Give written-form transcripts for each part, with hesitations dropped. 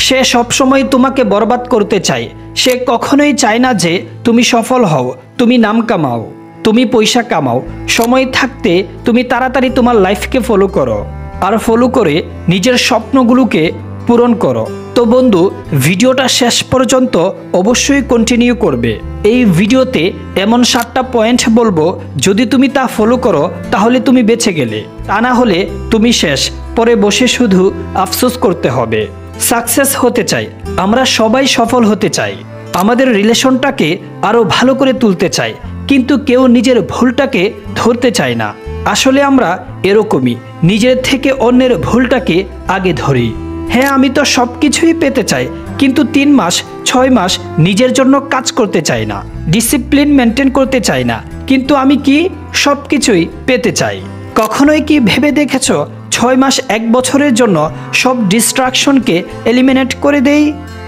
সে সবসময় তোমাকে বরবাদ করতে চায়। সে কখনোই চায় না যে তুমি সফল হও, তুমি নাম কামাও, তুমি পয়সা কামাও। সময় থাকতে তুমি তাড়াতাড়ি তোমার লাইফকে ফলো করো, আর ফলো করে নিজের স্বপ্নগুলোকে পূরণ করো। তো বন্ধু, ভিডিওটা শেষ পর্যন্ত অবশ্যই কন্টিনিউ করবে। এই ভিডিওতে এমন 7টা পয়েন্ট বলবো, যদি তুমি তা ফলো করো তাহলে তুমি বেঁচে গেলে, তা না হলে তুমি শেষ। পরে বসে শুধু আফসোস করতে হবে। সাকসেস হতে চাই, আমরা সবাই সফল হতে চাই, আমাদের রিলেশনটাকে আরও ভালো করে তুলতে চাই, কিন্তু কেউ নিজের ভুলটাকে ধরতে চায় না। আসলে আমরা এরকমই, নিজের থেকে অন্যের ভুলটাকে আগে ধরি। হ্যাঁ, আমি তো সব কিছুই পেতে চাই, কিন্তু 3 মাস 6 মাস নিজের জন্য কাজ করতে চাই না, ডিসিপ্লিন মেনটেন করতে চাই না, কিন্তু আমি কি সব কিছুই পেতে চাই। কখনোই কি ভেবে দেখেছ 6 মাস 1 বছরের জন্য সব ডিস্ট্রাকশনকে এলিমিনেট করে দেই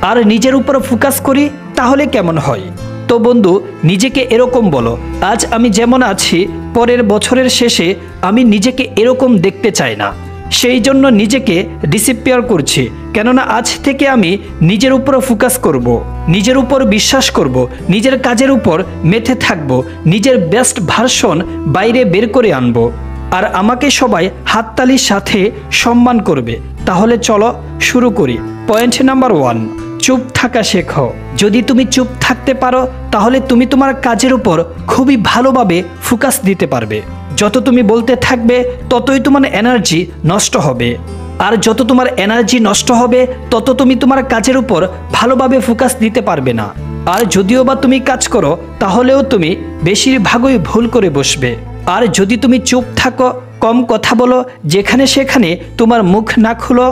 আর নিজের উপর ফোকাস করি, তাহলে কেমন হয়? তো বন্ধু, নিজেকে এরকম বলো, আজ আমি যেমন আছি পরের বছরের শেষে আমি নিজেকে এরকম দেখতে চাই না। সেই জন্য নিজেকে ডিসিপিয়ার করছি, কেননা আজ থেকে আমি নিজের উপর ফোকাস করব, নিজের উপর বিশ্বাস করব, নিজের কাজের উপর মেতে থাকব, নিজের বেস্ট ভার্সন বাইরে বের করে আনব, আর আমাকে সবাই হাততালির সাথে সম্মান করবে। তাহলে চলো শুরু করি। পয়েন্ট নাম্বার 1, চুপ থাকা শেখো। যদি তুমি চুপ থাকতে পারো তাহলে তুমি তোমার কাজের উপর খুবই ভালোভাবে ফোকাস দিতে পারবে। যত তুমি বলতে থাকবে ততই তোমার এনার্জি নষ্ট হবে, আর যত তোমার এনার্জি নষ্ট হবে তত তুমি তোমার কাজের উপর ভালোভাবে ফোকাস দিতে পারবে না। আর যদিও বা তুমি কাজ করো তাহলেও তুমি বেশিরভাগই ভুল করে বসবে। আর যদি তুমি চুপ থাকো, কম কথা বলো, যেখানে সেখানে তোমার মুখ না খুলো,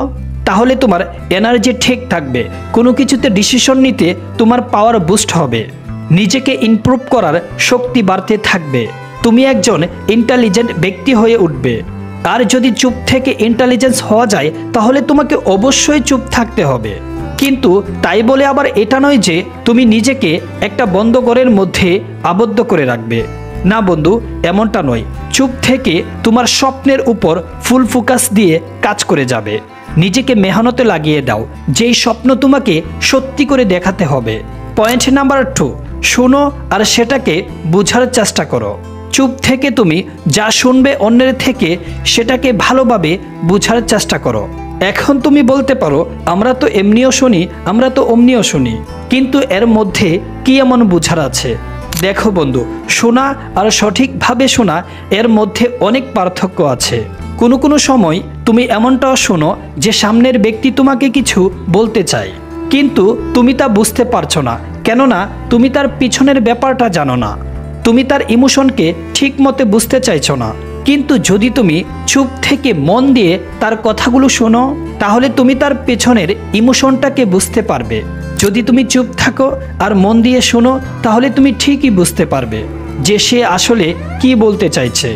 তাহলে তোমার এনার্জি ঠিক থাকবে, কোনো কিছুতে ডিসিশন নিতে তোমার পাওয়ার বুস্ট হবে, নিজেকে ইমপ্রুভ করার শক্তি বাড়তে থাকবে, তুমি একজন ইন্টেলিজেন্ট ব্যক্তি হয়ে উঠবে। আর যদি চুপ থেকে ইন্টেলিজেন্স হওয়া যায় তাহলে তোমাকে অবশ্যই চুপ থাকতে হবে। কিন্তু তাই বলে আবার এটা নয় যে তুমি নিজেকে একটা বন্ধ ঘরের মধ্যে আবদ্ধ করে রাখবে। না বন্ধু, এমনটা নয়। চুপ থেকে তোমার স্বপ্নের উপর ফুল ফোকাস দিয়ে কাজ করে যাবে, নিজেকে মেহনতে লাগিয়ে দাও, যেই স্বপ্ন তোমাকে সত্যি করে দেখাতে হবে। পয়েন্ট নাম্বার 2, শোনো আর সেটাকে বোঝার চেষ্টা করো। চুপ থেকে তুমি যা শুনবে অন্যের থেকে সেটাকে ভালোভাবে বোঝার চেষ্টা করো। এখন তুমি বলতে পারো, আমরা তো এমনিও শুনি, আমরা তো অমনিও শুনি, কিন্তু এর মধ্যে কি এমন বোঝার আছে? দেখো বন্ধু, শোনা আর সঠিকভাবে শোনা এর মধ্যে অনেক পার্থক্য আছে। কোনো সময় তুমি এমনটাও শোনো যে সামনের ব্যক্তি তোমাকে কিছু বলতে চায়, কিন্তু তুমি তা বুঝতে পারছো না, কেননা তুমি তার পিছনের ব্যাপারটা জানো না, তুমি তার ইমোশনকে ঠিক মতে বুঝতে চাইছো না। কিন্তু যদি তুমি চুপ থেকে মন দিয়ে তার কথাগুলো শোনো তাহলে তুমি তার পেছনের ইমোশনটাকে বুঝতে পারবে। যদি তুমি চুপ থাকো আর মন দিয়ে শোনো তাহলে তুমি ঠিকই বুঝতে পারবে যে সে আসলে কি বলতে চাইছে,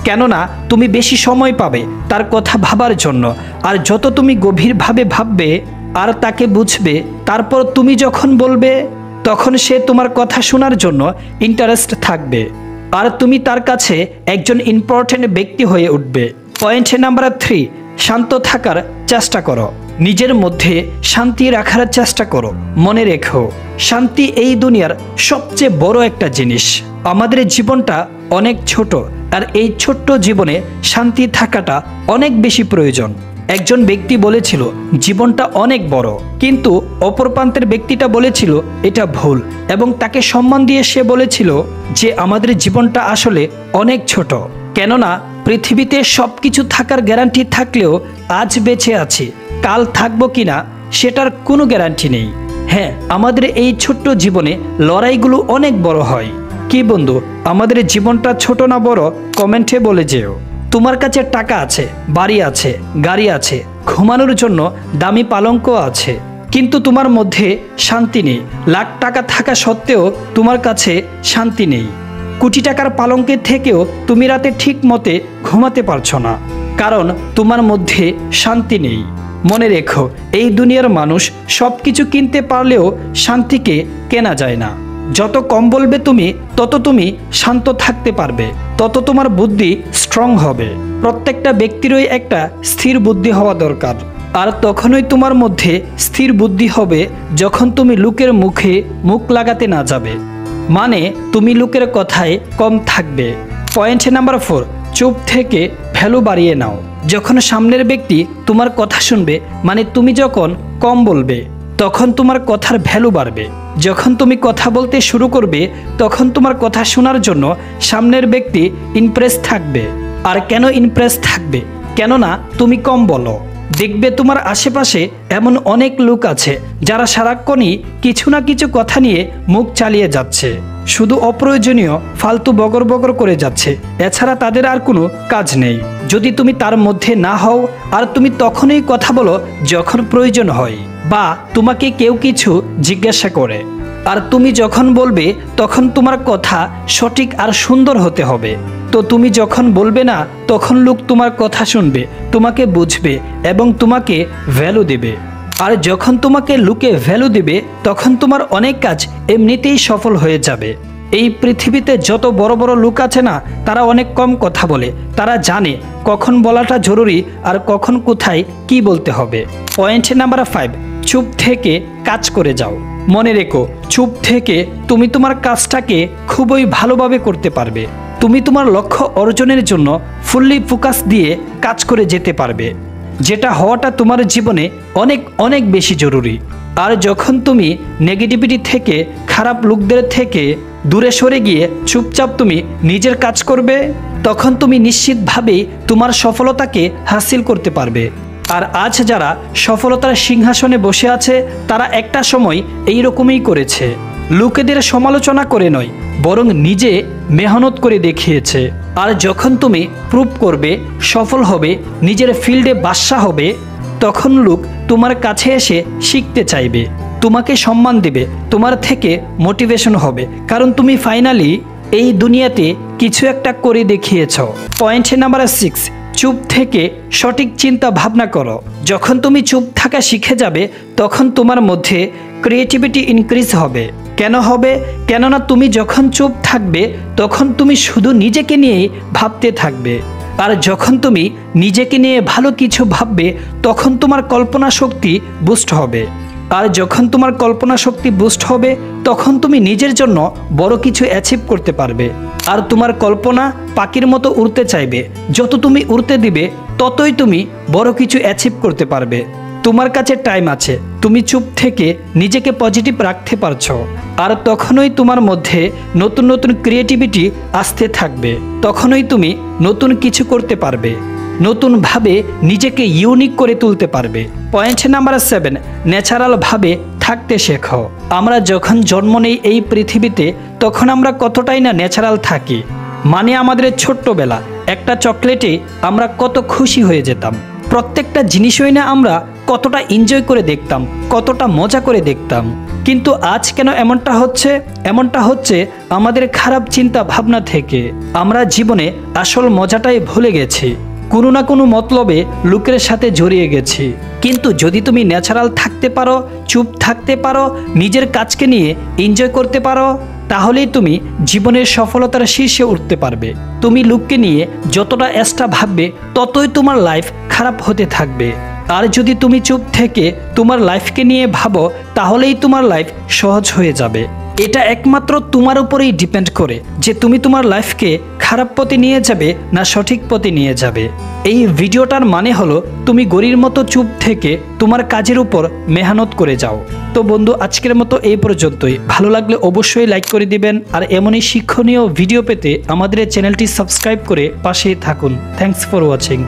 কেননা তুমি বেশি সময় পাবে তার কথা ভাবার জন্য। আর যত তুমি গভীরভাবে ভাববে আর তাকে বুঝবে, তারপর তুমি যখন বলবে তখন সে তোমার কথা শোনার জন্য ইন্টারেস্ট থাকবে, আর তুমি তার কাছে একজন ইম্পর্টেন্ট ব্যক্তি হয়ে উঠবে। পয়েন্ট নাম্বার 3, শান্ত থাকার চেষ্টা করো, নিজের মধ্যে শান্তি রাখার চেষ্টা করো। মনে রেখো, শান্তি এই দুনিয়ার সবচেয়ে বড় একটা জিনিস। আমাদের জীবনটা অনেক ছোট, আর এই ছোট্ট জীবনে শান্তি থাকাটা অনেক বেশি প্রয়োজন। একজন ব্যক্তি বলেছিল জীবনটা অনেক বড়, কিন্তু অপর প্রান্তের ব্যক্তিটা বলেছিল এটা ভুল, এবং তাকে সম্মান দিয়ে সে বলেছিল যে আমাদের জীবনটা আসলে অনেক ছোট। কেননা পৃথিবীতে সব কিছু থাকার গ্যারান্টি থাকলেও আজ বেঁচে আছি, কাল থাকবো কিনা সেটার কোনো গ্যারান্টি নেই। হ্যাঁ, আমাদের এই ছোট্ট জীবনে লড়াইগুলো অনেক বড় হয়। কি বন্ধু, আমাদের জীবনটা ছোট না বড়? কমেন্টে বলে যেও। তোমার কাছে টাকা আছে, বাড়ি আছে, গাড়ি আছে, ঘুমানোর জন্য দামি পালঙ্ক আছে, কিন্তু তোমার মধ্যে শান্তি নেই। লাখ টাকা থাকা সত্ত্বেও তোমার কাছে শান্তি নেই। কোটি টাকার পালঙ্কের থেকেও তুমি রাতে ঠিক মতে ঘুমাতে পারছো না, কারণ তোমার মধ্যে শান্তি নেই। মনে রেখো, এই দুনিয়ার মানুষ সব কিছু কিনতে পারলেও শান্তিকে কেনা যায় না। যত কম বলবে তুমি, তত তুমি শান্ত থাকতে পারবে, তত তোমার বুদ্ধি স্ট্রং হবে। প্রত্যেকটা ব্যক্তিরই একটা স্থির বুদ্ধি হওয়া দরকার। আর তখনই তোমার মধ্যে স্থির বুদ্ধি হবে যখন তুমি লোকের মুখে মুখ লাগাতে না যাবে, মানে তুমি লোকের কথায় কম থাকবে। পয়েন্ট নাম্বার 4, চুপ থেকে ভ্যালু বাড়িয়ে নাও। যখন সামনের ব্যক্তি তোমার কথা শুনবে, মানে তুমি যখন কম বলবে, তখন তোমার কথার ভ্যালু বাড়বে। যখন তুমি কথা বলতে শুরু করবে, তখন তোমার কথা শোনার জন্য সামনের ব্যক্তি ইমপ্রেস থাকবে। আর কেন ইমপ্রেস থাকবে? কেননা তুমি কম বলো। দেখবে তোমার আশেপাশে এমন অনেক লোক আছে যারা সারাক্ষণই কিছু না কিছু কথা নিয়ে মুখ চালিয়ে যাচ্ছে, শুধু অপ্রয়োজনীয় ফালতু বগর বগর করে যাচ্ছে, এছাড়া তাদের আর কোনো কাজ নেই। যদি তুমি তার মধ্যে না হও, আর তুমি তখনই কথা বলো যখন প্রয়োজন হয় বা তোমাকে কেউ কিছু জিজ্ঞাসা করে, আর তুমি যখন বলবে তখন তোমার কথা সঠিক আর সুন্দর হতে হবে। তো তুমি যখন বলবে না, তখন লোক তোমার কথা শুনবে, তোমাকে বুঝবে এবং তোমাকে ভ্যালু দেবে। আর যখন তোমাকে লোকে ভ্যালু দেবে, তখন তোমার অনেক কাজ এমনিতেই সফল হয়ে যাবে। এই পৃথিবীতে যত বড় বড় লোক আছে না, তারা অনেক কম কথা বলে। তারা জানে কখন বলাটা জরুরি আর কখন কোথায় কি বলতে হবে। পয়েন্ট নাম্বার 5, চুপ থেকে কাজ করে যাও। মনে রেখো, চুপ থেকে তুমি তোমার কাজটাকে খুবই ভালোভাবে করতে পারবে। তুমি তোমার লক্ষ্য অর্জনের জন্য ফুললি ফোকাস দিয়ে কাজ করে যেতে পারবে, যেটা হওয়াটা তোমার জীবনে অনেক অনেক বেশি জরুরি। আর যখন তুমি নেগেটিভিটি থেকে, খারাপ লোকদের থেকে দূরে সরে গিয়ে চুপচাপ তুমি নিজের কাজ করবে, তখন তুমি নিশ্চিতভাবেই তোমার সফলতাকে হাসিল করতে পারবে। আর আজ যারা সফলতার সিংহাসনে বসে আছে, তারা একটা সময় এই রকমই করেছে। লোকেদের সমালোচনা করে নয়, বরং নিজে মেহনত করে দেখিয়েছে। আর যখন তুমি প্রুভ করবে, সফল হবে, নিজের ফিল্ডে বাদশা হবে, তখন লোক তোমার কাছে এসে শিখতে চাইবে, তোমাকে সম্মান দেবে, তোমার থেকে মোটিভেশন হবে, কারণ তুমি ফাইনালি এই দুনিয়াতে কিছু একটা করে দেখিয়েছ। পয়েন্ট নাম্বার 6, চুপ থেকে সঠিক চিন্তা ভাবনা করো। যখন তুমি চুপ থাকা শিখে যাবে, তখন তোমার মধ্যে ক্রিয়েটিভিটি ইনক্রিজ হবে। কেন হবে? কেননা তুমি যখন চুপ থাকবে, তখন তুমি শুধু নিজেকে নিয়েই ভাবতে থাকবে। আর যখন তুমি নিজেকে নিয়ে ভালো কিছু ভাববে, তখন তোমার কল্পনা শক্তি বুস্ট হবে। আর যখন তোমার কল্পনা শক্তি বুস্ট হবে, তখন তুমি নিজের জন্য বড় কিছু অ্যাচিভ করতে পারবে। আর তোমার কল্পনা পাখির মতো উড়তে চাইবে। যত তুমি উড়তে দিবে, ততই তুমি বড় কিছু অ্যাচিভ করতে পারবে। তোমার কাছে টাইম আছে, তুমি চুপ থেকে নিজেকে পজিটিভ রাখতে পারছো। আর তখনই তোমার মধ্যে নতুন নতুন ক্রিয়েটিভিটি আসতে থাকবে। তখনই তুমি নতুন কিছু করতে পারবে, নতুনভাবে নিজেকে ইউনিক করে তুলতে পারবে। পয়েন্ট নাম্বার 7, ন্যাচারালভাবে থাকতে শেখো। আমরা যখন জন্ম নেই এই পৃথিবীতে, তখন আমরা কতটাই না ন্যাচারাল থাকি। মানে আমাদের ছোট্টবেলা একটা চকলেটে আমরা কত খুশি হয়ে যেতাম। প্রত্যেকটা জিনিসই না আমরা কতটা এনজয় করে দেখতাম, কতটা মজা করে দেখতাম। কিন্তু আজ কেন এমনটা হচ্ছে? এমনটা হচ্ছে আমাদের খারাপ চিন্তা ভাবনা থেকে। আমরা জীবনে আসল মজাটাই ভুলে গেছি, কোনো না কোনো মতলবে লোকের সাথে জড়িয়ে গেছি। কিন্তু যদি তুমি ন্যাচারাল থাকতে পারো, চুপ থাকতে পারো, নিজের কাজকে নিয়ে এনজয় করতে পারো, তাহলেই তুমি জীবনের সফলতার শীর্ষে উঠতে পারবে। তুমি লোককে নিয়ে যতটা এক্সট্রা ভাববে, ততই তোমার লাইফ খারাপ হতে থাকবে। আর যদি তুমি চুপ থেকে তোমার লাইফকে নিয়ে ভাবো, তাহলেই তোমার লাইফ সহজ হয়ে যাবে। এটা একমাত্র তোমার উপরেই ডিপেন্ড করে যে তুমি তোমার লাইফকে খারাপ পথে নিয়ে যাবে না সঠিক পথে নিয়ে যাবে। এই ভিডিওটার মানে হলো তুমি গরির মতো চুপ থেকে তোমার কাজের উপর মেহনত করে যাও। তো বন্ধু, আজকের মতো এই পর্যন্তই। ভালো লাগলে অবশ্যই লাইক করে দিবেন, আর এমনই শিক্ষণীয় ভিডিও পেতে আমাদের চ্যানেলটি সাবস্ক্রাইব করে পাশে থাকুন। Thanks for watching.